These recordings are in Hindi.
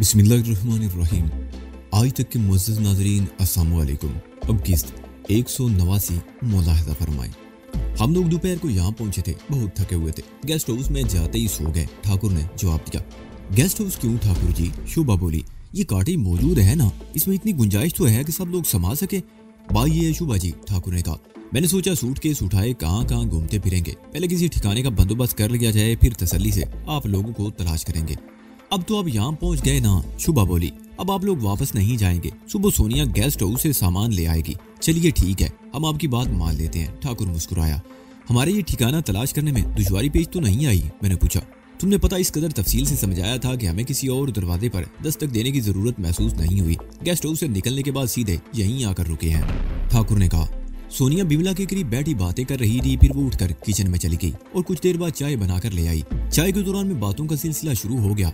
बिस्मिल्लाहिर्रहमानिर्रहीम। आज तक के मुअज़्ज़ज़ नाज़रीन अस्सलाम वालेकुम। अब किस्त 189 मुलाहिज़ा फरमाएं। हम लोग दोपहर को यहाँ पहुंचे थे, बहुत थके हुए थे। गेस्ट हाउस में जाते ही सो गए। ठाकुर ने जवाब दिया, गेस्ट हाउस क्यों ठाकुर जी? शुभा बोली, ये कांटे मौजूद है ना, इसमें इतनी गुंजाइश तो है कि सब लोग समा सके। भाई ये है शुभा जी, ठाकुर ने कहा। मैंने सोचा सूटकेस उठाए कहाँ कहाँ घूमते फिरेंगे, पहले किसी ठिकाने का बंदोबस्त कर लिया जाए, फिर तसल्ली से आप लोगों को तलाश करेंगे। अब तो आप यहाँ पहुँच गए ना, शुभा बोली। अब आप लोग वापस नहीं जाएंगे, सुबह सोनिया गेस्ट हाउस से सामान ले आएगी। चलिए ठीक है, हम आपकी बात मान लेते हैं। ठाकुर मुस्कुराया। हमारे ये ठिकाना तलाश करने में दुश्वारी पेश तो नहीं आई? मैंने पूछा। तुमने पता इस कदर तफसील से समझाया था कि हमें किसी और दरवाजे पर दस्तक देने की जरूरत महसूस नहीं हुई। गेस्ट हाउस से निकलने के बाद सीधे यहीं आकर रुके हैं, ठाकुर ने कहा। सोनिया बिमला के करीब बैठी बातें कर रही थी, फिर वो उठकर किचन में चली गई और कुछ देर बाद चाय बनाकर ले आई। चाय के दौरान में बातों का सिलसिला शुरू हो गया।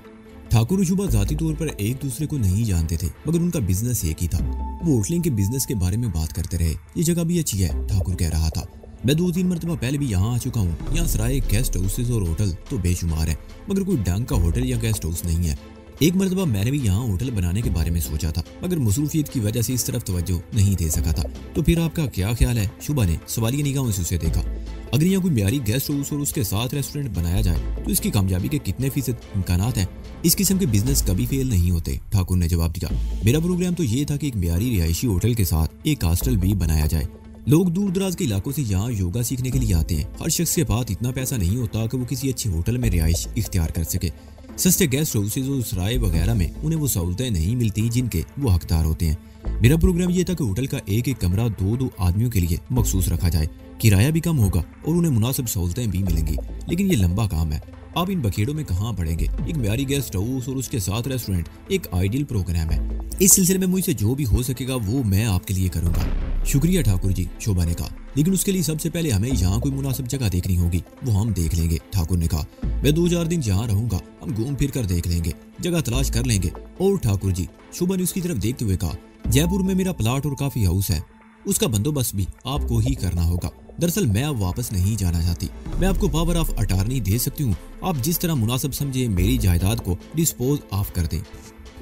ठाकुर और शुभा जाती तौर पर एक दूसरे को नहीं जानते थे, मगर उनका बिजनेस एक ही था। वो होटलिंग के बिजनेस के बारे में बात करते रहे। ये जगह भी अच्छी है, ठाकुर कह रहा था। मैं 2-3 मरतबा पहले भी यहाँ आ चुका हूँ। यहाँ सराय गेस्ट हाउसेज और होटल तो बेशुमार है, मगर कोई ढंग का होटल या गेस्ट हाउस नहीं है। एक मरतबा मैंने भी यहाँ होटल बनाने के बारे में सोचा था, मगर मसरूफियत की वजह से इस तरफ तवज्जो नहीं दे सका था। तो फिर आपका क्या ख्याल है? शुभा ने सवालिया निगाहों से उसे देखा। अगर यहाँ कोई म्यारी गेस्ट हाउस और उसके साथ रेस्टोरेंट बनाया जाए तो इसकी कामयाबी के कितने फीसद इम्कानात हैं? इस किस्म के बिजनेस कभी फेल नहीं होते, ठाकुर ने जवाब दिया। मेरा प्रोग्राम तो ये था कि एक म्यारी रिहायशी होटल के साथ एक हॉस्टल भी बनाया जाए। लोग दूर दराज के इलाकों से यहाँ योगा सीखने के लिए आते हैं। हर शख्स के पास इतना पैसा नहीं होता कि वो किसी अच्छे होटल में रिहाइश इख्तियार कर सके। सस्ते गेस्ट हाउसेज और सराय वगैरह में उन्हें वो सहूलतें नहीं मिलती जिनके वो हकदार होते हैं। मेरा प्रोग्राम ये था कि होटल का एक एक कमरा 2-2 आदमियों के लिए मखसूस रखा जाए। किराया भी कम होगा और उन्हें मुनासिब सहूलतें भी मिलेंगी। लेकिन ये लंबा काम है, आप इन बखेड़ों में कहाँ पड़ेंगे? एक म्यारी गेस्ट हाउस और उसके साथ रेस्टोरेंट एक आइडियल प्रोग्राम है। इस सिलसिले में मुझसे जो भी हो सकेगा वो मैं आपके लिए करूंगा। शुक्रिया ठाकुर जी, शोभा ने कहा। लेकिन उसके लिए सबसे पहले हमें यहाँ कोई मुनासिब जगह देखनी होगी। वो हम देख लेंगे, ठाकुर ने कहा। मैं 2-4 दिन यहाँ रहूंगा, हम घूम फिर कर देख लेंगे, जगह तलाश कर लेंगे। और ठाकुर जी, शोभा ने उसकी तरफ देखते हुए कहा, जयपुर में मेरा प्लाट और काफी हाउस है, उसका बंदोबस्त भी आपको ही करना होगा। दरअसल मैं अब वापस नहीं जाना चाहती। मैं आपको पावर ऑफ अटार्नी दे सकती हूँ, आप जिस तरह मुनासिब समझे मेरी जायदाद को डिस्पोज ऑफ कर दें।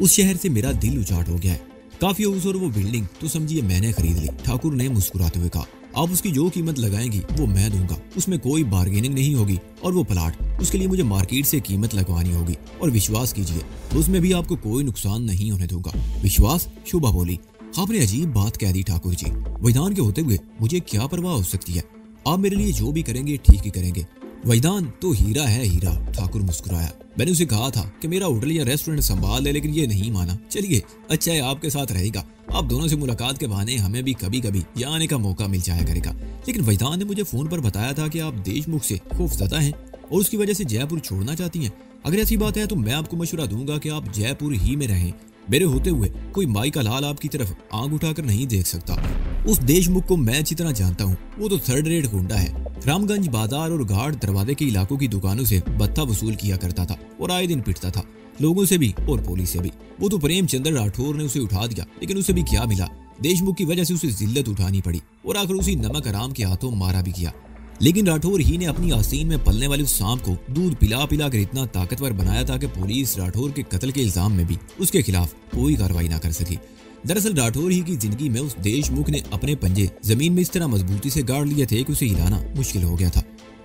उस शहर से मेरा दिल उचाट हो गया है। काफी हाउस और वो बिल्डिंग तो समझिए मैंने खरीद ली, ठाकुर ने मुस्कुराते हुए कहा। आप उसकी जो कीमत लगाएंगी वो मैं दूंगा, उसमें कोई बार्गेनिंग नहीं होगी। और वो प्लाट, उसके लिए मुझे मार्केट से कीमत लगवानी होगी। और विश्वास कीजिए, उसमें भी आपको कोई नुकसान नहीं होने दूंगा। विश्वास? शुभा बोली। आपने अजीब बात कह दी ठाकुर जी। वैदान के होते हुए मुझे क्या परवाह हो सकती है? आप मेरे लिए जो भी करेंगे ठीक ही करेंगे। वैदान तो हीरा है, हीरा, ठाकुर मुस्कुराया। मैंने उसे कहा था कि मेरा होटल या रेस्टोरेंट संभाल ले, लेकिन ये नहीं माना। चलिए अच्छा है, आपके साथ रहेगा। आप दोनों से मुलाकात के बहाने हमें भी कभी कभी यहाँ आने का मौका मिल जाया करेगा। लेकिन वैदान ने मुझे फोन पर बताया था कि आप देशमुख से खौफजदा हैं और उसकी वजह से जयपुर छोड़ना चाहती हैं। अगर ऐसी बात है तो मैं आपको मशवरा दूंगा कि आप जयपुर ही में रहें। मेरे होते हुए कोई माई का लाल आपकी तरफ आंख उठाकर नहीं देख सकता। उस देशमुख को मैं अच्छी तरह जानता हूँ, वो तो थर्ड रेट गुंडा है। रामगंज बाजार और घाट दरवाजे के इलाकों की दुकानों से भत्ता वसूल किया करता था और आए दिन पिटता था, लोगों से भी और पुलिस से भी। वो तो प्रेमचंद्र राठौर ने उसे उठा दिया, लेकिन उसे भी क्या मिला? देशमुख की वजह से उसे जिल्लत उठानी पड़ी और आखिर उसी नमक हराम के हाथों मारा भी किया। लेकिन राठौर ही ने अपनी आस्तीन में पलने वाले उस सांप को दूध पिला पिला कर इतना ताकतवर बनाया था कि पुलिस राठौर के कत्ल के इल्जाम में भी उसके खिलाफ कोई कार्रवाई ना कर सकी। दरअसल राठौर ही की जिंदगी में उस देशमुख ने अपने पंजे जमीन में इस तरह मजबूती से गाड़ लिए थे कि उसे हिलाना मुश्किल हो गया था।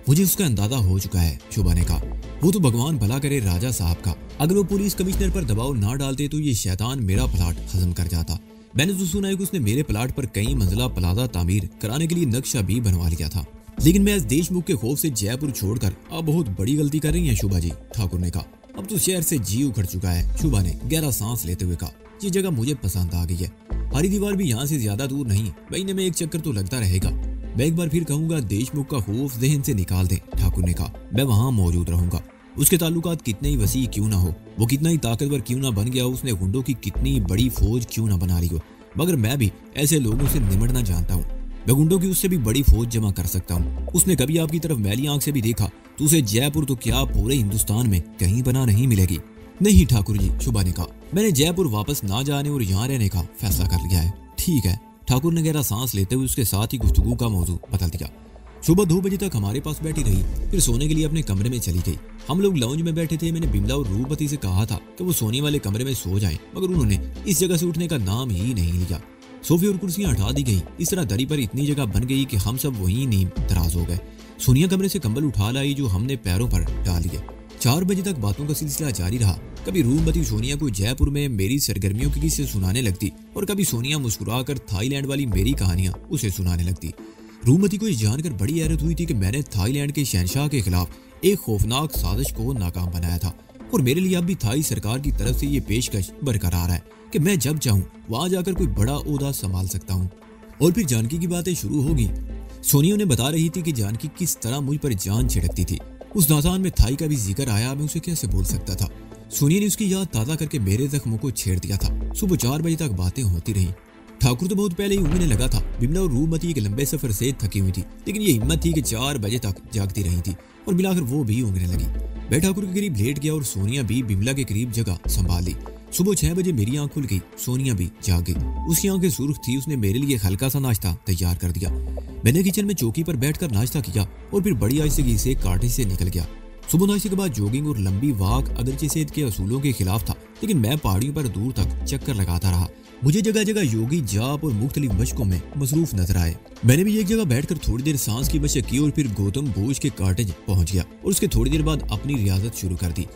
मुझे उसका अंदाजा हो चुका है, शोभा ने कहा। वो तो भगवान भला करे राजा साहब का। अगर वो पुलिस कमिश्नर पर दबाव ना डालते तो ये शैतान मेरा प्लाट हजम कर जाता। मैंने तो सुना है कि उसने मेरे प्लाट पर कई मंजिला प्लाजा तामीर कराने के लिए नक्शा भी बनवा लिया था। लेकिन मैं इस देशमुख के खौफ से जयपुर छोड़कर अब बहुत बड़ी गलती कर रही है शोभा जी, ठाकुर ने कहा। अब तो शहर से जी उखड़ चुका है, शोभा ने गहरा सांस लेते हुए कहा। ये जगह मुझे पसंद आ गई है। हरी दीवार भी यहाँ से ज्यादा दूर नहीं, महीने में एक चक्कर तो लगता रहेगा। मैं एक बार फिर कहूंगा देशमुख का खौफ जहन से निकाल दें, ठाकुर ने कहा। मैं वहाँ मौजूद रहूंगा। उसके ताल्लुकात कितने ही वसी क्यों ना हो, वो कितना ही ताकतवर क्यों ना बन गया, उसने गुंडों की कितनी बड़ी फौज क्यों ना बना ली हो, मगर मैं भी ऐसे लोगों से निमटना जानता हूँ। मैं गुंडों की उससे भी बड़ी फौज जमा कर सकता हूँ। उसने कभी आपकी तरफ मैली आंख से भी देखा तो उसे जयपुर तो क्या पूरे हिंदुस्तान में कहीं बना नहीं मिलेगी। नहीं ठाकुर जी, शुभा ने कहा। मैंने जयपुर वापस ना जाने और यहाँ रहने का फैसला कर लिया है। ठीक है, ठाकुर ने गहरा सांस लेते हुए उसके साथ ही गुफ्तगू का मौजू बदल दिया। सुबह 2 बजे तक हमारे पास बैठी रही, फिर सोने के लिए अपने कमरे में चली गई। हम लोग लाउंज में बैठे थे। मैंने बिमला और रूपमती से कहा था कि वो सोने वाले कमरे में सो जाएं, मगर उन्होंने इस जगह से उठने का नाम ही नहीं लिया। सोफे और कुर्सियां हटा दी गई। इस तरह दरी पर इतनी जगह बन गई कि हम सब वहीं नींद दराज हो गए। सोनिया कमरे से कंबल उठा लाई जो हमने पैरों पर डाल लिया। 4 बजे तक बातों का सिलसिला जारी रहा। कभी रूपमती सोनिया को जयपुर में मेरी सरगर्मियों के किस्से सुनाने लगती और कभी सोनिया मुस्कुराकर थाईलैंड वाली मेरी कहानियां उसे सुनाने लगती। रूपमती को ये जानकर बड़ी हैरत हुई थी कि मैंने थाईलैंड के शहंशाह के खिलाफ एक खौफनाक साजिश को नाकाम बनाया था और मेरे लिए अब भी थाई सरकार की तरफ से ये पेशकश बरकरार है कि मैं जब चाहूँ वहां जाकर कोई बड़ा ओहदा संभाल सकता हूँ। और फिर जानकी की बातें शुरू होगी। सोनिया ने बता रही थी कि जानकी किस तरह मुझ पर जान छिड़कती थी। उस दास्तान में थाई का भी जिक्र आया। मैं उसे कैसे बोल सकता था। सोनिया ने उसकी याद ताज़ा करके मेरे जख्मों को छेड़ दिया था। सुबह 4 बजे तक बातें होती रहीं। ठाकुर तो बहुत पहले ही ऊँगने लगा था। बिमला और रूपमती एक लंबे सफर से थकी हुई थी, लेकिन ये हिम्मत थी कि 4 बजे तक जागती रही थी और मिलाकर वो भी ऊँगने लगी। मैं ठाकुर के करीब लेट गया और सोनिया भी बिमला के करीब जगह संभाल ली। सुबह 6 बजे मेरी आंख खुल गई। सोनिया भी जाग गई। उसकी आंखें सुर्ख थी। उसने मेरे लिए हल्का सा नाश्ता तैयार कर दिया। मैंने किचन में चौकी पर बैठकर नाश्ता किया और फिर बड़ी आहिस्तगी से कॉटेज से निकल गया। सुबह नाश्ते के बाद जॉगिंग और लंबी वॉक अगरचे सेहत के असूलों के खिलाफ था, लेकिन मैं पहाड़ियों पर दूर तक चक्कर लगाता रहा। मुझे जगह जगह योगी जाप और मुख्तलिफ मशकों में मसरूफ नजर आए। मैंने भी एक जगह बैठकर थोड़ी देर सांस की मशक की और फिर गौतम भोज के कॉटेज पहुंच गया और उसके थोड़ी देर बाद अपनी रियाजत शुरू कर दी।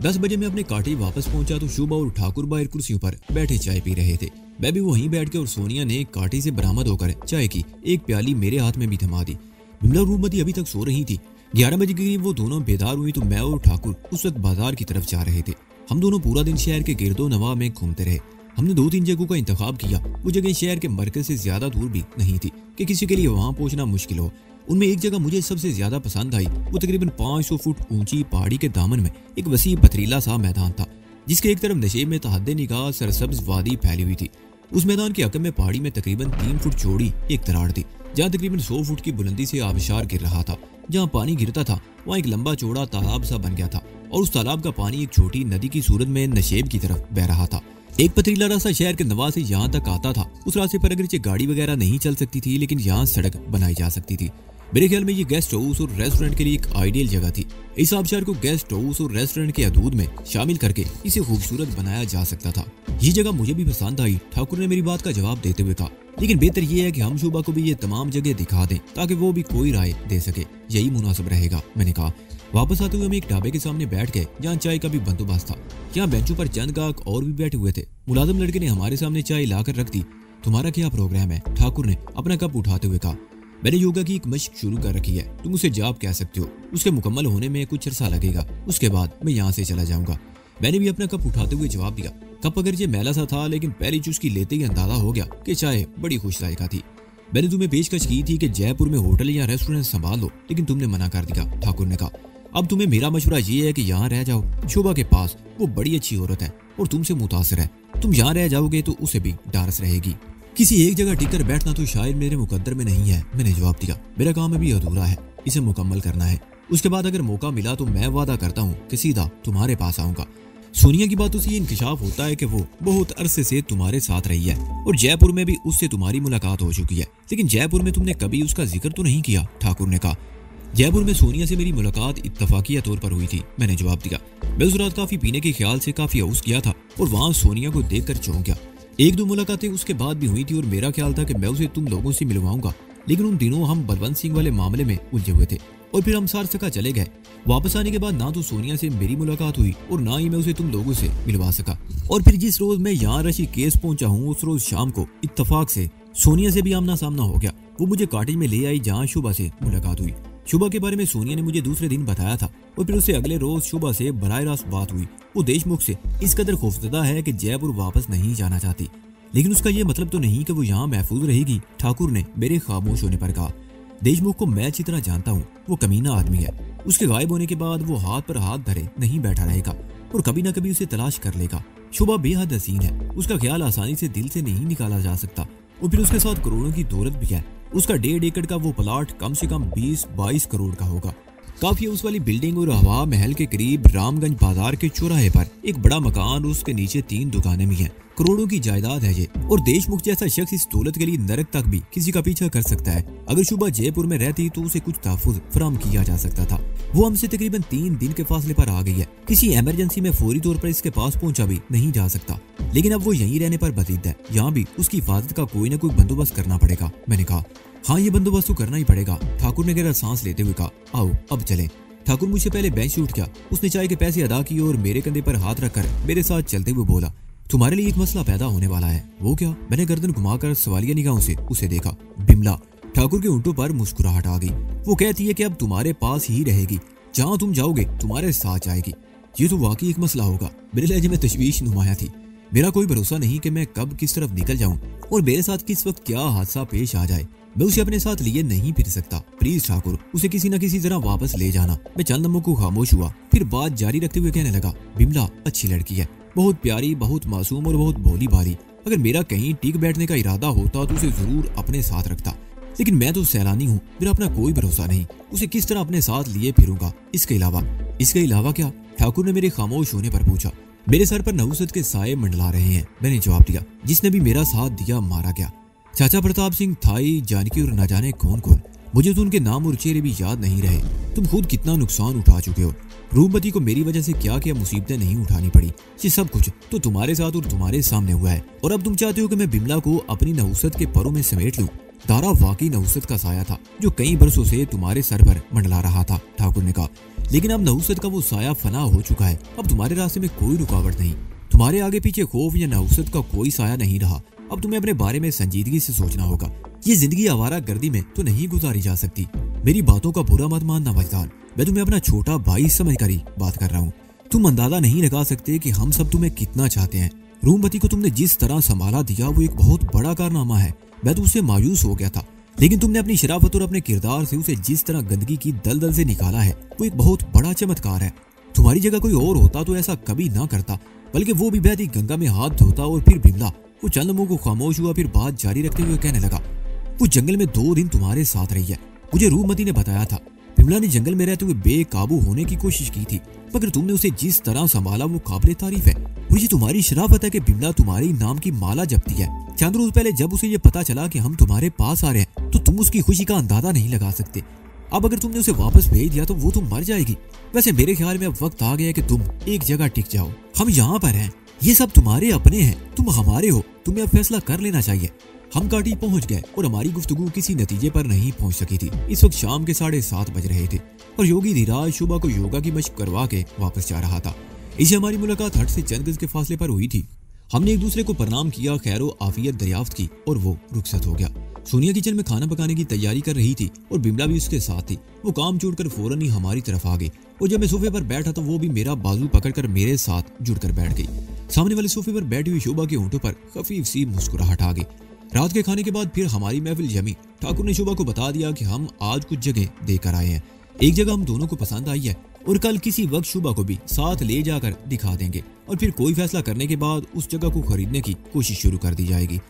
10 बजे मैं अपने कॉटेज वापस पहुंचा तो शुभा और ठाकुर बाहर कुर्सियों पर बैठे चाय पी रहे थे। मैं भी वहीं बैठ के और सोनिया ने कॉटेज से बरामद होकर चाय की एक प्याली मेरे हाथ में भी थमा दी। बिमला और रूपमती अभी तक सो रही थी। 11 बजे के करीब वो दोनों बेदार हुई तो मैं और ठाकुर उस वक्त बाजार की तरफ जा रहे थे। हम दोनों पूरा दिन शहर के गिरदो नवा में घूमते रहे। हमने 2-3 जगहों का इंतखाब किया। वो जगह शहर के मरकज से ज्यादा दूर भी नहीं थी कि किसी के लिए वहां पहुंचना मुश्किल हो। उनमें एक जगह मुझे सबसे ज्यादा पसंद आई। वो तकरीबन 500 फुट ऊंची पहाड़ी के दामन में एक वसी पथरीला सा मैदान था, जिसके एक तरफ नशेब में तहद्दे निगाह सरसब्ज वादी फैली हुई थी। उस मैदान के अकब में पहाड़ी में तकरीबन 3 फुट चौड़ी एक दराड़ थी, जहाँ तकरीबन 100 फुट की बुलंदी से आबशार गिर रहा था। जहाँ पानी गिरता था वहाँ एक लंबा चौड़ा तालाब सा बन गया था और उस तालाब का पानी एक छोटी नदी की सूरत में नशेब की तरफ बह रहा था। एक पथरीला रास्ता शहर के नवा से यहाँ तक आता था। उस रास्ते पर अगरचे गाड़ी वगैरह नहीं चल सकती थी, लेकिन यहाँ सड़क बनाई जा सकती थी। मेरे ख्याल में ये गेस्ट हाउस और रेस्टोरेंट के लिए एक आइडियल जगह थी। इस आबशार को गेस्ट हाउस और रेस्टोरेंट के हदूद में शामिल करके इसे खूबसूरत बनाया जा सकता था। ये जगह मुझे भी पसंद आई। ठाकुर ने मेरी बात का जवाब देते हुए कहा, लेकिन बेहतर ये है कि हम शुभा को भी ये तमाम जगह दिखा दें ताकि वो भी कोई राय दे सके। यही मुनासिब रहेगा। मैंने कहा। वापस आते हुए हम एक ढाबे के सामने बैठ गए जहाँ चाय का भी बंदोबस्त था। यहाँ बेंचों पर चंद गाहक और भी बैठे हुए थे। मुलाजिम लड़के ने हमारे सामने चाय लाकर रख दी। तुम्हारा क्या प्रोग्राम है? ठाकुर ने अपना कप उठाते हुए कहा। मैंने योगा की एक मशक शुरू कर रखी है। तुम उसे जाप कह सकते हो। उसके मुकम्मल होने में कुछ अरसा लगेगा। उसके बाद मैं यहाँ से चला जाऊंगा। मैंने भी अपना कप उठाते हुए जवाब दिया। कप अगरचे मैला सा था, लेकिन पहली चुस्की लेते ही अंदाजा हो गया कि चाय बड़ी खुश जायका थी। मैंने तुम्हें पेशकश की थी कि जयपुर में होटल या रेस्टोरेंट संभाल लो, लेकिन तुमने मना कर दिया। ठाकुर ने कहा, अब तुम्हें मेरा मशवरा ये है कि यहाँ रह जाओ। शोभा के पास वो बड़ी अच्छी औरत है और तुमसे मुतासिर है। तुम यहाँ रह जाओगे तो उसे भी डारस रहेगी। किसी एक जगह टिककर बैठना तो शायद मेरे मुकद्दर में नहीं है। मैंने जवाब दिया। मेरा काम अभी अधूरा है, इसे मुकम्मल करना है। उसके बाद अगर मौका मिला तो मैं वादा करता हूँ कि सीधा तुम्हारे पास आऊंगा। सोनिया की बातों से ये इंकशाफ होता है कि वो बहुत अरसे से तुम्हारे साथ रही है और जयपुर में भी उससे तुम्हारी मुलाकात हो चुकी है, लेकिन जयपुर में तुमने कभी उसका जिक्र तो नहीं किया। ठाकुर ने कहा। जयपुर में सोनिया से मेरी मुलाकात इत्तफाकिया तौर पर हुई थी। मैंने जवाब दिया। मैं उस रात काफी पीने के ख्याल से काफी हाउस गया था और वहाँ सोनिया को देखकर चौंक गया। 1-2 मुलाकातें उसके बाद भी हुई थी और मेरा ख्याल था कि मैं उसे तुम लोगों से मिलवाऊंगा, लेकिन उन दिनों हम बलवंत सिंह वाले मामले में उलझे हुए थे और फिर हम सारसका चले गए। वापस आने के बाद ना तो सोनिया से मेरी मुलाकात हुई और ना ही मैं उसे तुम लोगों से मिलवा सका। और फिर जिस रोज मैं यहाँ ऋषिकेश पहुंचा हूँ, उस रोज शाम को इत्तफाक से सोनिया से भी आमना सामना हो गया। वो मुझे कॉटेज में ले आई जहाँ शुभा से मुलाकात हुई। शुभा के बारे में सोनिया ने मुझे दूसरे दिन बताया था और फिर उससे अगले रोज शुभा से बराह रास्त बात हुई। वो देशमुख से इस कदर खौफजदा है कि जयपुर वापस नहीं जाना चाहती, लेकिन उसका ये मतलब तो नहीं कि वो यहाँ महफूज रहेगी। ठाकुर ने मेरे खामोश होने पर कहा। देशमुख को मैं अच्छी तरह जानता हूँ। वो कमीना आदमी है। उसके गायब होने के बाद वो हाथ पर हाथ धरे नहीं बैठा रहेगा और कभी ना कभी उसे तलाश कर लेगा। शुभा बेहद हसीन है। उसका ख्याल आसानी से दिल से नहीं निकाला जा सकता और फिर उसके साथ करोड़ों की दौलत भी है। उसका 1.5 एकड़ का वो प्लाट कम से कम 20-22 करोड़ का होगा। काफी उस वाली बिल्डिंग और हवा महल के करीब रामगंज बाजार के चौराहे पर एक बड़ा मकान और उसके नीचे 3 दुकानें भी हैं। करोड़ों की जायदाद है ये, और देशमुख जैसा शख्स इस दौलत के लिए नरक तक भी किसी का पीछा कर सकता है। अगर शुभा जयपुर में रहती तो उसे कुछ तहफ़्फ़ुज़ फराहम किया जा सकता था। वो हमसे तकरीबन 3 दिन के फासले पर आ गई है। किसी इमरजेंसी में फौरी तौर पर इसके पास पहुंचा भी नहीं जा सकता, लेकिन अब वो यहीं रहने पर बतीत है। यहाँ भी उसकी हिफाजत का कोई न कोई बंदोबस्त करना पड़ेगा। मैंने कहा, हाँ ये बंदोबस्त तो करना ही पड़ेगा। ठाकुर ने गहरा सांस लेते हुए कहा, आओ अब चलें। ठाकुर मुझसे पहले बेंच से उठ गया। उसने चाय के पैसे अदा किए और मेरे कंधे पर हाथ रखकर मेरे साथ चलते हुए बोला, तुम्हारे लिए एक मसला पैदा होने वाला है। वो क्या? मैंने गर्दन घुमाकर सवालिया निगाहों से उसे देखा। बिमला। ठाकुर के होंठों पर मुस्कुराहट आ गई। वो कहती है कि अब तुम्हारे पास ही रहेगी, जहाँ तुम जाओगे तुम्हारे साथ जाएगी। ये तो वाकई एक मसला होगा। मेरे लहजे में तशवीश नुमाया थी। मेरा कोई भरोसा नहीं कि मैं कब किस तरफ निकल जाऊं और मेरे साथ किस वक्त क्या हादसा पेश आ जाए। मैं उसे अपने साथ लिए नहीं फिर सकता। प्लीज ठाकुर, उसे किसी न किसी तरह वापस ले जाना। मैं चंद लम्हों को खामोश हुआ, फिर बात जारी रखते हुए कहने लगा, बिमला अच्छी लड़की है, बहुत प्यारी, बहुत मासूम और बहुत भोली भाली। अगर मेरा कहीं टिक बैठने का इरादा होता तो उसे जरूर अपने साथ रखता, लेकिन मैं तो सैलानी हूँ, मेरा अपना कोई भरोसा नहीं। उसे किस तरह अपने साथ लिए फिरूंगा। इसके अलावा क्या? ठाकुर ने मेरे खामोश होने पर पूछा। मेरे सर पर नहुसत के साए मंडला रहे हैं। मैंने जवाब दिया, जिसने भी मेरा साथ दिया मारा गया। चाचा प्रताप सिंह, थाई, जानकी और न जाने कौन कौन। मुझे तो उनके नाम और चेहरे भी याद नहीं रहे। तुम खुद कितना नुकसान उठा चुके हो। रूपमती को मेरी वजह से क्या क्या मुसीबतें नहीं उठानी पड़ी। ये सब कुछ तो तुम्हारे साथ और तुम्हारे सामने हुआ है, और अब तुम चाहते हो कि मैं बिमला को अपनी नहुसत के परों में समेट लूं। दारा वाकई नहुसत का साया था जो कई बरसों से तुम्हारे सर पर मंडला रहा था, ठाकुर ने कहा। लेकिन अब नहुसत का वो साया फना हो चुका है। अब तुम्हारे रास्ते में कोई रुकावट नहीं। तुम्हारे आगे पीछे खौफ या नहुसत का कोई साया नहीं रहा। अब तुम्हें अपने बारे में संजीदगी से सोचना होगा। ये जिंदगी आवारा गर्दी में तो नहीं गुजारी जा सकती। मेरी बातों का बुरा मत मानना वजदान, मैं तुम्हें अपना छोटा भाई समझकर ही बात कर रहा हूँ। तुम अंदाजा नहीं लगा सकते कि हम सब तुम्हें कितना चाहते हैं। रूपमती को तुमने जिस तरह संभाला दिया वो एक बहुत बड़ा कारनामा है। मैं तो उससे मायूस हो गया था, लेकिन तुमने अपनी शराफत और अपने किरदार से उसे जिस तरह गंदगी की दलदल से निकाला है वो एक बहुत बड़ा चमत्कार है। तुम्हारी जगह कोई और होता तो ऐसा कभी ना करता, बल्कि वो भी बहती गंगा में हाथ धोता। और फिर बिमला। वो चंद लम्हों को खामोश हुआ, फिर बात जारी रखते हुए कहने लगा, वो जंगल में 2 दिन तुम्हारे साथ रही है। मुझे रूपमती ने बताया था। बिमला ने जंगल में रहते हुए बेकाबू होने की कोशिश की थी, मगर तुमने उसे जिस तरह संभाला वो काबिले तारीफ है। मुझे तुम्हारी शराफत है कि बिमला तुम्हारी नाम की माला जपती है। चंद रोज पहले जब उसे ये पता चला कि हम तुम्हारे पास आ रहे हैं तो तुम उसकी खुशी का अंदाजा नहीं लगा सकते। अब अगर तुमने उसे वापस भेज दिया तो वो तो मर जाएगी। वैसे मेरे ख्याल में अब वक्त आ गया है कि तुम एक जगह टिक जाओ। हम यहाँ पर हैं, ये सब तुम्हारे अपने हैं, तुम हमारे हो। तुम्हें अब फैसला कर लेना चाहिए। हम काटी पहुंच गए और हमारी गुफ्तगू किसी नतीजे पर नहीं पहुंच सकी थी। इस वक्त शाम के 7:30 बज रहे थे और योगी धीराज शुभा को योगा की मशक करवा के वापस जा रहा था। इसे हमारी मुलाकात हट से चंद गज के फासले पर हुई थी। हमने एक दूसरे को प्रणाम किया, खैरो आफियत दरियाफ्त की और वो रुखसत हो गया। सोनिया किचन में खाना पकाने की तैयारी कर रही थी और बिमला भी उसके साथ थी। वो काम छोड़कर फौरन ही हमारी तरफ आ गई और जब मैं सोफे पर बैठा तो वो भी मेरा बाजू पकड़कर मेरे साथ जुड़कर बैठ गई। सामने वाले सोफे पर बैठी हुई शोभा के होंठों पर खफीफ सी मुस्कुराहट आ गई। रात के खाने के बाद फिर हमारी महफिल जमी। ठाकुर ने शोभा को बता दिया कि हम आज कुछ जगह देकर आए हैं। एक जगह हम दोनों को पसंद आई है और कल किसी वक्त शोभा को भी साथ ले जाकर दिखा देंगे और फिर कोई फैसला करने के बाद उस जगह को खरीदने की कोशिश शुरू कर दी जाएगी।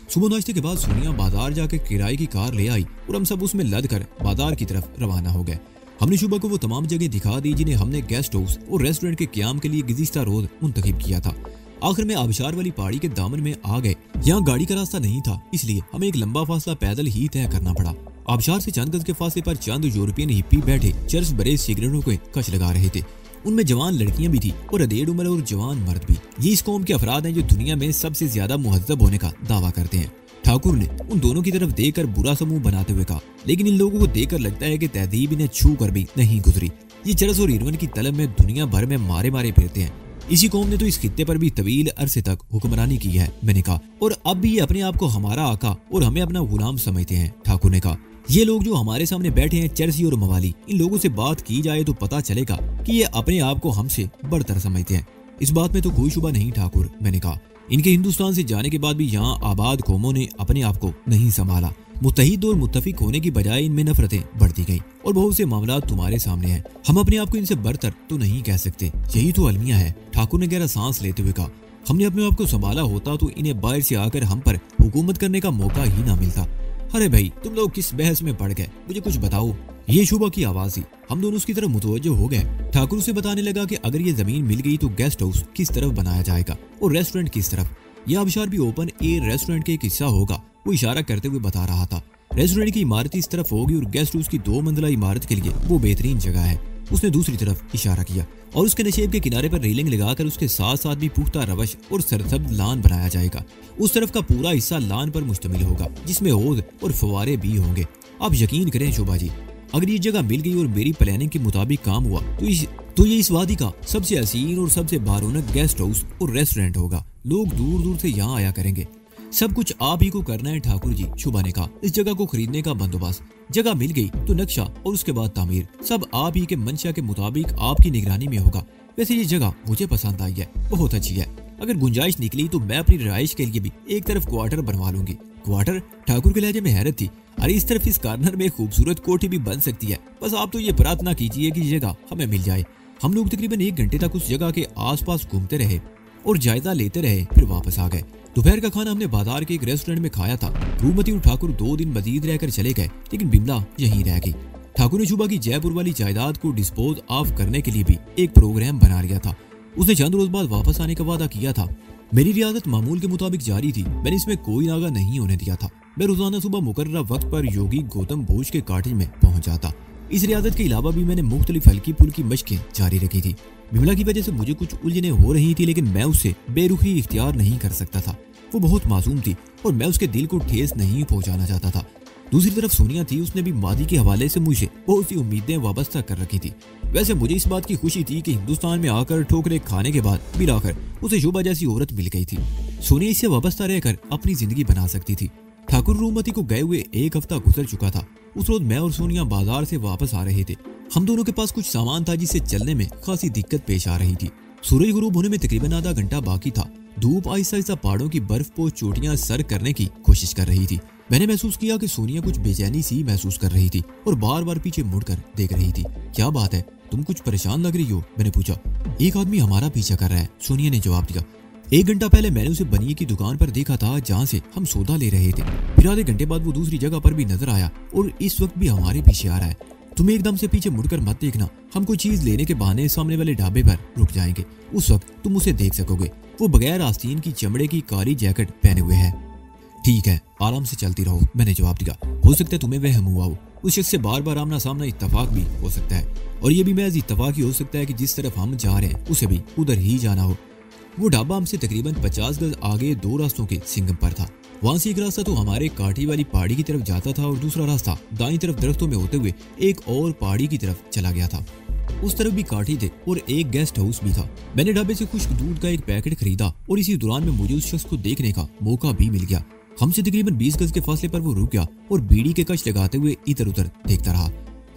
सुबह नाश्ते के बाद सोनिया बाजार जाकर किराए की कार ले आई और हम सब उसमें लद कर बाजार की तरफ रवाना हो गए। हमने शोभा को वो तमाम जगह दिखा दी जिन्हें हमने गेस्ट हाउस और रेस्टोरेंट के क्याम के लिए गुज़िश्ता रोज मुंतखब किया था। आखिर में आबशार वाली पहाड़ी के दामन में आ गए। यहाँ गाड़ी का रास्ता नहीं था, इसलिए हमें एक लंबा फासला पैदल ही तय करना पड़ा। आबशार से चंद गज के फासले पर चंद यूरोपियन हिप्पी बैठे चर्च भरे सिगरेटों के कश लगा रहे थे। उनमें जवान लड़कियां भी थी और अधेड़ उम्र और जवान मर्द भी। ये इस कौम के अफराद हैं जो दुनिया में सबसे ज्यादा मुहज्जब होने का दावा करते हैं। ठाकुर ने उन दोनों की तरफ देखकर बुरा समूह बनाते हुए कहा, लेकिन इन लोगों को देखकर लगता है कि तहजीब इन्हें छू कर भी नहीं गुजरी। ये चरस और इरवन की तलब में दुनिया भर में मारे मारे फिरते हैं। इसी कौम ने तो इस खित्ते पर भी तवील अरसे तक हुक्मरानी की है, मैंने कहा, और अब भी ये अपने आप को हमारा आका और हमें अपना गुलाम समझते हैं। ठाकुर ने कहा, ये लोग जो हमारे सामने बैठे हैं चरसी और मवाली, इन लोगों से बात की जाए तो पता चलेगा कि ये अपने आप को हमसे बढ़तर समझते हैं। इस बात में तो कोई शुबा नहीं ठाकुर, मैंने कहा। इनके हिंदुस्तान से जाने के बाद भी यहाँ आबाद कौमों ने अपने आप को नहीं संभाला। मुत्तहिद और मुत्तफिक होने की बजाय इनमें नफरतें बढ़ती गईं और बहुत से मामला तुम्हारे सामने हैं। हम अपने आप को इनसे बढ़तर तो नहीं कह सकते, यही तो अलमिया है। ठाकुर ने गहरा सांस लेते हुए कहा, हमने अपने आप को संभाला होता तो इन्हें बाहर से आकर हम पर हुकूमत करने का मौका ही ना मिलता। अरे भाई, तुम लोग किस बहस में पड़ गए, मुझे कुछ बताओ। ये शुभा की आवाज थी। हम दोनों उसकी तरफ मुतवज्जो हो गए। ठाकुर उसे बताने लगा कि अगर ये जमीन मिल गई तो गेस्ट हाउस किस तरफ बनाया जाएगा और रेस्टोरेंट किस तरफ। यह आबशार भी ओपन एयर रेस्टोरेंट के एक हिस्सा होगा, वो इशारा करते हुए बता रहा था। रेस्टोरेंट की इमारत इस तरफ होगी और गेस्ट हाउस की 2 मंजिला इमारत के लिए वो बेहतरीन जगह है। उसने दूसरी तरफ इशारा किया और उसके नशेब के किनारे पर रेलिंग लगाकर उसके साथ साथ भी पुख्ता रवश और सरसब्ज लान बनाया जाएगा। उस तरफ का पूरा हिस्सा लान पर मुश्तमिल होगा, जिसमें हौज और फवारे भी होंगे। आप यकीन करें शोभा जी, अगर ये जगह मिल गई और मेरी प्लानिंग के मुताबिक काम हुआ तो ये इस वादी का सबसे हसीन और सबसे बारौनक गेस्ट हाउस और रेस्टोरेंट होगा। लोग दूर दूर से यहाँ आया करेंगे। सब कुछ आप ही को करना है ठाकुर जी, शुभा ने कहा। इस जगह को खरीदने का बंदोबस्त, जगह मिल गई तो नक्शा और उसके बाद तामीर, सब आप ही के मंशा के मुताबिक आपकी निगरानी में होगा। वैसे ये जगह मुझे पसंद आई है, बहुत अच्छी है। अगर गुंजाइश निकली तो मैं अपनी रिहाइश के लिए भी एक तरफ क्वार्टर बनवा लूंगी। क्वार्टर? ठाकुर के लहजे में हैरत थी। अरे इस तरफ इस कार्नर में खूबसूरत कोठी भी बन सकती है, बस आप तो ये प्रार्थना कीजिए कि जगह हमें मिल जाए। हम लोग तकरीबन 1 घंटे तक उस जगह के आसपास घूमते रहे और जायजा लेते रहे, फिर वापस आ गए। दोपहर का खाना हमने बाजार के एक रेस्टोरेंट में खाया था। रूपमती और ठाकुर 2 दिन मजीद रहकर चले गए, लेकिन बिमला यहीं रह गई। ठाकुर ने शुभा की जयपुर वाली जायदाद को डिस्पोज ऑफ करने के लिए भी एक प्रोग्राम बना लिया था। उसने चंद रोज बाद वापस आने का वादा किया था। मेरी रियासत मामूल के मुताबिक जारी थी, मैंने इसमें कोई नागा नहीं होने दिया था। मैं रोजाना सुबह मुकर्रर वक्त पर योगी गौतम भोज के कॉटेज में पहुंच जाता। इस रियासत के अलावा भी मैंने मुख्तलिफ हल्की फुल्की मशकें जारी रखी थी। बिमला की वजह से मुझे कुछ उलझने हो रही थी, लेकिन मैं उससे बेरुखी इख्तियार नहीं कर सकता था। वो बहुत मासूम थी और मैं उसके दिल को ठेस नहीं पहुंचाना चाहता था। दूसरी तरफ सोनिया थी, उसने भी मादी के हवाले से मुझे बहुत सी उम्मीदें वाबस्ता कर रखी थी। वैसे मुझे इस बात की खुशी थी कि हिंदुस्तान में आकर ठोकरे खाने के बाद मिलाकर उसे शोभा जैसी औरत मिल गई थी। सोनिया इससे वाबस्ता रहकर अपनी जिंदगी बना सकती थी। ठाकुर रूमती को गए हुए 1 हफ्ता गुजर चुका था। उस रोज मैं और सोनिया बाजार से वापस आ रहे थे। हम दोनों के पास कुछ सामान था जिससे चलने में खासी दिक्कत पेश आ रही थी। सूरज गुरूब होने में तकरीबन आधा घंटा बाकी था। धूप आहिस्ता आहिस्ता पहाड़ों की बर्फपोश चोटियां सर करने की कोशिश कर रही थी। मैंने महसूस किया कि सोनिया कुछ बेचैनी सी महसूस कर रही थी और बार बार पीछे मुड़कर देख रही थी। क्या बात है, तुम कुछ परेशान लग रही हो? मैंने पूछा। एक आदमी हमारा पीछा कर रहा है, सोनिया ने जवाब दिया। 1 घंटा पहले मैंने उसे बनिए की दुकान पर देखा था, जहाँ से हम सौदा ले रहे थे। फिर आधे घंटे बाद वो दूसरी जगह पर भी नजर आया और इस वक्त भी हमारे पीछे आ रहा है। तुम एकदम से पीछे मुड़कर मत देखना, हम कोई चीज लेने के बहाने सामने वाले ढाबे पर रुक जाएंगे। उस वक्त तुम उसे देख सकोगे। वो बगैर आस्तीन की चमड़े की काली जैकेट पहने हुए है। ठीक है, आराम से चलती रहो, मैंने जवाब दिया। हो सकता है तुम्हें वहम हुआ हो। उस शख्स से बार बार आमना सामना इत्तफाक भी हो सकता है, और ये भी महज इत्तफाक ही हो सकता है कि जिस तरफ हम जा रहे हैं उसे भी उधर ही जाना हो। वो ढाबा हमसे तकरीबन 50 गज आगे 2 रास्तों के सिंगम पर था। वहां से एक रास्ता तो हमारे काठी वाली पहाड़ी की तरफ जाता था और दूसरा रास्ता दाईं तरफ दरख्तों में होते हुए एक और पहाड़ी की तरफ चला गया था। उस तरफ भी काठी थे और एक गेस्ट हाउस भी था। मैंने ढाबे से खुश्क दूध का एक पैकेट खरीदा और इसी दौरान में मुझे उस शख्स को देखने का मौका भी मिल गया। हमसे तकरीबन 20 गज के फासले पर वो रुक गया और बीड़ी के कश लगाते हुए इधर उधर देखता रहा।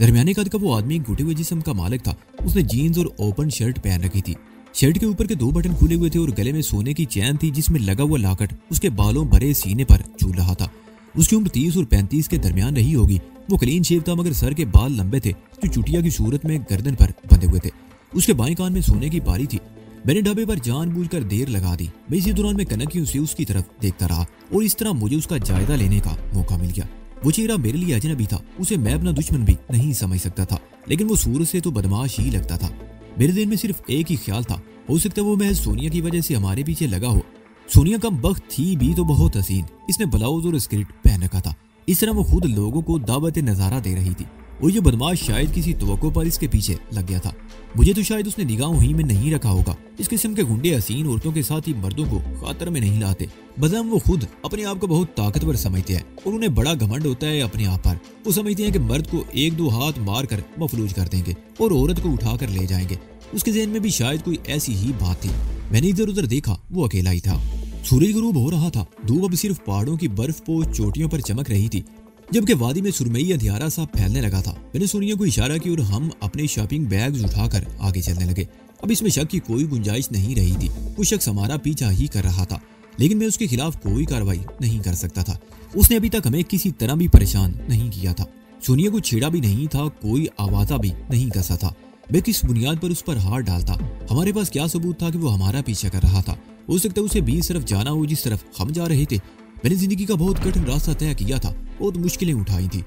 दरमियाने कद का वो आदमी एक घुटे हुए जिस्म का मालिक था। उसने जीन्स और ओपन शर्ट पहन रखी थी। शर्ट के ऊपर के 2 बटन खुले हुए थे और गले में सोने की चैन थी जिसमें लगा हुआ लाकट उसके बालों भरे सीने पर झूल रहा था। उसकी उम्र 30 और 35 के दरमियान रही होगी। वो क्लीन शेव था, मगर सर के बाल लंबे थे जो चुटिया की सूरत में गर्दन पर बंधे हुए थे। उसके बाएं कान में सोने की बाली थी। मैंने ढाबे पर जानबूझकर देर लगा दी। मैं इसी दौरान में कनकियों से उसकी तरफ देखता रहा और इस तरह मुझे उसका जायजा लेने का मौका मिल गया। वो चेहरा मेरे लिए अजनबी था, उसे मैं अपना दुश्मन भी नहीं समझ सकता था, लेकिन वो सूरत से तो बदमाश ही लगता था। मेरे दिल में सिर्फ एक ही ख्याल था, हो सकता है वो महज सोनिया की वजह से हमारे पीछे लगा हो। सोनिया कम बख्त थी भी तो बहुत हसीन। इसने ब्लाउज और स्कर्ट पहन रखा था। इस तरह वो खुद लोगों को दावत नजारा दे रही थी और ये बदमाश शायद किसी तवक्को पर इसके पीछे लग गया था। मुझे तो शायद उसने निगाहों ही में नहीं रखा होगा। इस किस्म के गुंडे हसीन औरतों के साथ ही मर्दों को खातर में नहीं लाते। बदम वो खुद अपने आप को बहुत ताकतवर समझते हैं और उन्हें बड़ा घमंड होता है अपने आप पर। वो समझते हैं कि मर्द को 1-2 हाथ मार कर मफलूज कर देंगे और औरत को उठा कर ले जाएंगे। उसके ज़हन में भी शायद कोई ऐसी ही बात थी। मैंने इधर उधर देखा, वो अकेला ही था। सूरज गुरूब हो रहा था। धूप अब सिर्फ पहाड़ों की बर्फपोश चोटियों पर चमक रही थी, जबकि वादी में सुरमई अंधियारा सा फैलने लगा था। मैंने सोनिया को इशारा किया और हम अपने शॉपिंग बैग्स उठाकर आगे चलने लगे। अब इसमें शक की कोई गुंजाइश नहीं रही थी। वो शख्स हमारा पीछा ही कर रहा था, लेकिन मैं उसके खिलाफ कोई कार्रवाई नहीं कर सकता था। उसने अभी तक हमें किसी तरह भी परेशान नहीं किया था। सोनिया को छेड़ा भी नहीं था, कोई आवाजा भी नहीं कसा था। मैं किस बुनियाद पर उस पर हाथ डालता? हमारे पास क्या सबूत था कि वो हमारा पीछा कर रहा था? हो सकता है उसे भी इस तरफ जाना हो जिस तरफ हम जा रहे थे। मैंने जिंदगी का बहुत कठिन रास्ता तय किया था, बहुत मुश्किलें उठाई थी।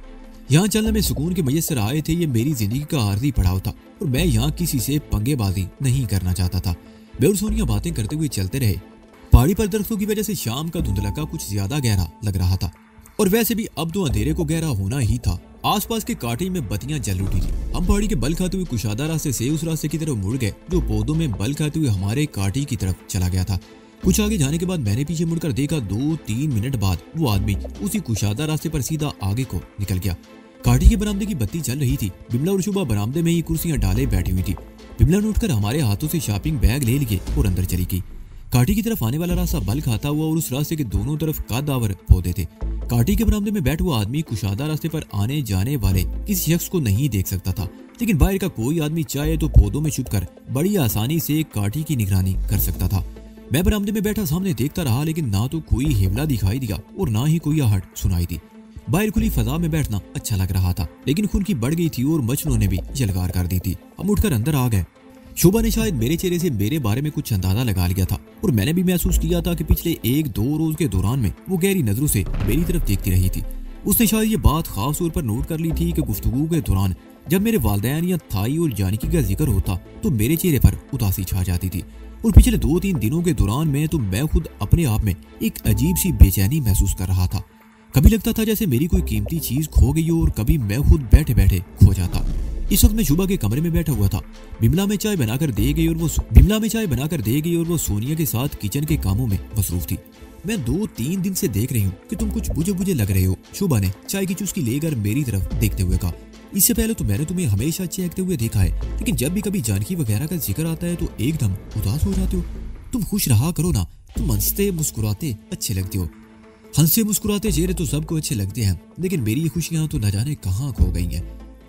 यहाँ चलने में सुकून के मयसर आए थे, ये मेरी जिंदगी का आर्जी पड़ाव था और मैं यहाँ किसी से पंगेबाजी नहीं करना चाहता था। मैं और सोनिया बातें करते हुए चलते रहे। पहाड़ी पर दरख्तों की वजह से शाम का धुंधलका कुछ ज्यादा गहरा लग रहा था और वैसे भी अब तो अंधेरे को गहरा होना ही था। आसपास के कांटे में बत्तियां जल उठी थी। हम पहाड़ी के बल खाते हुए कुशादा रास्ते से उस रास्ते की तरफ मुड़ गए जो पौधों में बल खाते हुए हमारे कांटे की तरफ चला गया था। कुछ आगे जाने के बाद मैंने पीछे मुड़कर देखा, 2-3 मिनट बाद वो आदमी उसी कुशादा रास्ते पर सीधा आगे को निकल गया। कांटे के बरामदे की बत्ती चल रही थी। बिमला और शुभा बरामदे में ही कुर्सियां डाले बैठी हुई थी। बिमला ने उठकर हमारे हाथों से शॉपिंग बैग ले लिए और अंदर चली गई। कांटे की तरफ आने वाला रास्ता बल खाता हुआ और उस रास्ते के दोनों तरफ कद्दावर पौधे थे। कांटे के बरामदे में बैठा हुआ आदमी कुशादा रास्ते पर आने जाने वाले किसी शख्स को नहीं देख सकता था, लेकिन बाहर का कोई आदमी चाहे तो पौधों में छुपकर बड़ी आसानी से कांटे की निगरानी कर सकता था। मैं बरामदे में बैठा सामने देखता रहा, लेकिन ना तो कोई हेवला दिखाई दिया और ना ही कोई आहट सुनाई दी। बाहर खुली फजा में बैठना अच्छा लग रहा था, लेकिन खून की बढ़ गई थी और मछलियों ने भी जलगार कर दी थी। हम उठकर अंदर आ गए। शोभा ने शायद मेरे चेहरे से मेरे बारे में कुछ अंदाजा लगा लिया था और मैंने भी महसूस किया था कि पिछले 1-2 रोज के दौरान में वो गहरी नजरों से मेरी तरफ देखती रही थी। उसने शायद ये बात खास तौर पर नोट कर ली थी कि गुफ्तगू के दौरान जब मेरे वालिदैन या थाई और जानकी का जिक्र होता तो मेरे चेहरे पर उदासी छा जाती थी। और पिछले 2-3 दिनों के दौरान में तो मैं खुद अपने आप में एक अजीब सी बेचैनी महसूस कर रहा था। कभी लगता था जैसे मेरी कोई कीमती चीज खो गई हो और कभी मैं खुद बैठे बैठे खो जाता। इस वक्त मैं शुभा के कमरे में बैठा हुआ था। बिमला में चाय बनाकर दे गई और वो सोनिया के साथ किचन के कामों में मसरूफ थी। मैं 2-3 दिन से देख रही हूँ कि तुम कुछ बुझे लग रहे हो, शुभा ने चाय की चुस्की लेकर मेरी तरफ देखते हुए कहा। इससे पहले तो मैंने तुम्हें हमेशा चहकते हुए देखा है, लेकिन जब भी कभी जानकी वगैरह का जिक्र आता है तो एकदम उदास हो जाते हो। तुम खुश रहा करो ना, तुम हंसते मुस्कुराते अच्छे लगते हो। हंसते मुस्कुराते चेहरे तो सबको अच्छे लगते हैं, लेकिन मेरी खुशियां तो न जाने कहाँ खो गई हैं।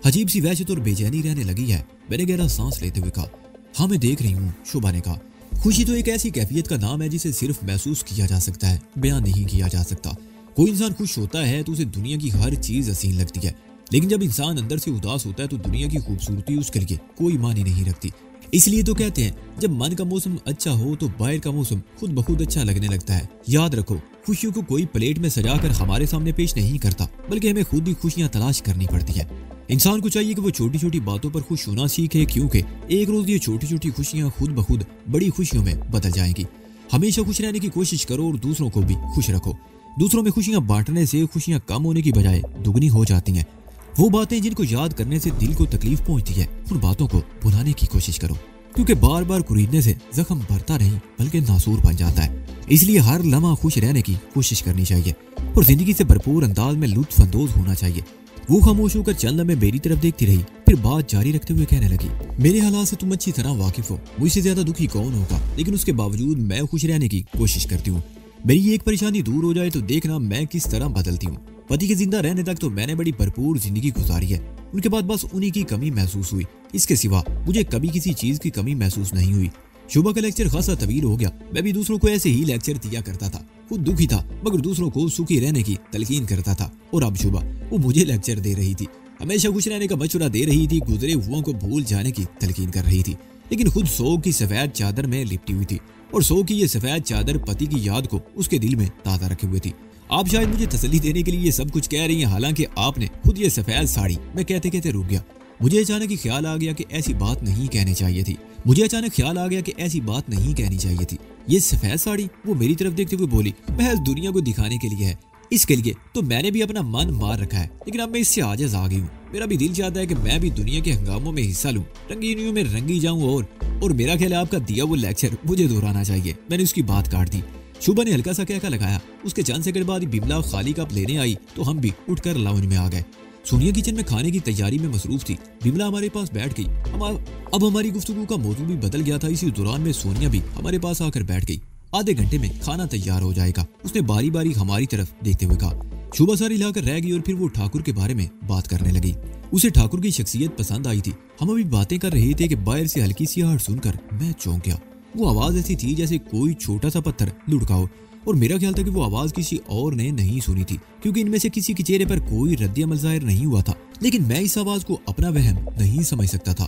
अजीब सी वहशत और बेचैनी रहने लगी है। मैंने गहरा सांस लेते हुए कहा। हाँ मैं देख रही हूँ, शुभा ने कहा। खुशी तो एक ऐसी कैफियत का नाम है जिसे सिर्फ महसूस किया जा सकता है, बयान नहीं किया जा सकता। कोई इंसान खुश होता है तो उसे दुनिया की हर चीज हसीन लगती है, लेकिन जब इंसान अंदर से उदास होता है तो दुनिया की खूबसूरती उसके लिए कोई मानी नहीं रखती। इसलिए तो कहते हैं जब मन का मौसम अच्छा हो तो बाहर का मौसम खुद ब खुद अच्छा लगने लगता है। याद रखो, खुशियों को कोई प्लेट में सजाकर हमारे सामने पेश नहीं करता, बल्कि हमें खुद ही खुशियां तलाश करनी पड़ती है। इंसान को चाहिए कि वो छोटी छोटी बातों पर खुश होना सीखे, क्योंकि एक रोज ये छोटी छोटी खुशियां खुद ब खुद बड़ी खुशियों में बदल जाएंगी। हमेशा खुश रहने की कोशिश करो और दूसरों को भी खुश रखो। दूसरों में खुशियां बांटने से खुशियां कम होने की बजाय दुगनी हो जाती हैं। वो बातें जिनको याद करने से दिल को तकलीफ पहुंचती है, उन बातों को भुलाने की कोशिश करो, क्योंकि बार बार कुरीदने से जख्म भरता नहीं बल्कि नासूर बन जाता है। इसलिए हर लम्हा खुश रहने की कोशिश करनी चाहिए और जिंदगी से भरपूर अंदाज में लुत्फ अंदोज होना चाहिए। वो खामोश होकर चंद लम्हे मेरी तरफ देखती रही, फिर बात जारी रखते हुए कहने लगी। मेरे हालात से तुम अच्छी तरह वाकिफ हो। मुझसे ज्यादा दुखी कौन होगा, लेकिन उसके बावजूद मैं खुश रहने की कोशिश करती हूँ। मेरी एक परेशानी दूर हो जाए तो देखना मैं किस तरह बदलती हूँ। पति के जिंदा रहने तक तो मैंने बड़ी भरपूर जिंदगी गुजारी है, उनके बाद बस उन्हीं की कमी महसूस हुई। इसके सिवा मुझे कभी किसी चीज की कमी महसूस नहीं हुई। शुभा का लेक्चर खासा तवील हो गया। मैं भी दूसरों को ऐसे ही लेक्चर दिया करता था। खुद दुखी था मगर दूसरों को सुखी रहने की तलकीन करता था, और अब शुभा वो मुझे लेक्चर दे रही थी। हमेशा खुश रहने का मशवरा दे रही थी, गुजरे हुओं को भूल जाने की तलकीन कर रही थी, लेकिन खुद सोग की सफेद चादर में लिपटी हुई थी और सोग की ये सफेद चादर पति की याद को उसके दिल में ताज़ा रखे हुए थी। आप शायद मुझे तसल्ली देने के लिए ये सब कुछ कह रही हैं, हालांकि आपने खुद ये सफेद साड़ी। मैं कहते कहते रुक गया। मुझे अचानक ख्याल आ गया कि ऐसी बात नहीं कहनी चाहिए थी। ये सफेद साड़ी, वो मेरी तरफ देखते हुए बोली, महज दुनिया को दिखाने के लिए है। इसके लिए तो मैंने भी अपना मन मार रखा है, लेकिन अब मैं इससे आजाद आ गई हूँ। मेरा भी दिल चाहता है कि मैं भी दुनिया के हंगामों में हिस्सा लूं, रंगीनियों में रंगी जाऊं। और मेरा ख्याल है आपका दिया वो लेक्चर मुझे दोहराना चाहिए। मैंने उसकी बात काट दी। शुभा ने हल्का सा कहका लगाया। उसके चंद सेकंड बाद बिमला खाली कप लेने आई तो हम भी उठकर लाउंज में आ गए। सोनिया किचन में खाने की तैयारी में मसरूफ थी। बिमला हमारे पास बैठ गई। अब हमारी गुफ्तगू का मौजू भी बदल गया था। इसी दौरान में सोनिया भी हमारे पास आकर बैठ गई। आधे घंटे में खाना तैयार हो जाएगा, उसने बारी बारी हमारी तरफ देखते हुए कहा। शुभा सारी लाकर रह गई और फिर वो ठाकुर के बारे में बात करने लगी। उसे ठाकुर की शख्सियत पसंद आई थी। हम अभी बातें कर रहे थे कि बाहर से हल्की सी आहट सुनकर मैं चौंक गया। वो आवाज ऐसी थी जैसे कोई छोटा सा पत्थर लुढ़का हो, और मेरा ख्याल था कि वो आवाज किसी और ने नहीं सुनी थी, क्योंकि इनमें से किसी के चेहरे पर कोई रद्द अमल जाहिर नहीं हुआ था। लेकिन मैं इस आवाज को अपना वहम नहीं समझ सकता था।